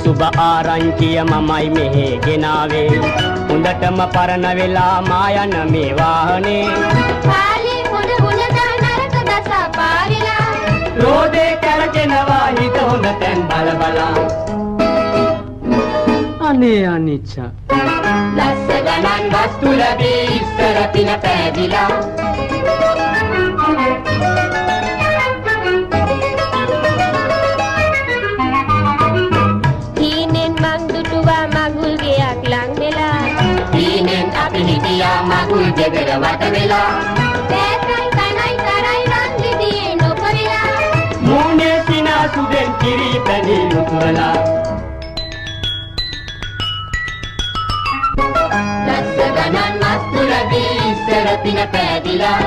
සුබ ආරංචිය මමයි මෙහෙ ගෙනාවේ හොඳටම පරණ වෙලා මා යන මේ වාහනේ පාලේ හොඳ දා නරක දසා පාරිලා රෝදේ කැරකෙනවා හිත හොඳ තැන් බල බලා අනේ අනිච්ච ලස්ස ගණන් වස්තු ලැබී ඉස්සර පින පෑදිලා හීනෙන් මං දුටුවා මගුල් ගෙයක් ලං වෙලා හීනෙන් අපි හිටියා මගුල් ගෙදර වට වෙලා දැසයි කනයි කරයි රන් දිදී නොපරිලා මූණේ සිනාසුදෙන් කිරි පැණි උතුරලා ලස්ස ගණන් වස්තු ලැබී ඉස්සර පින පෑදිලා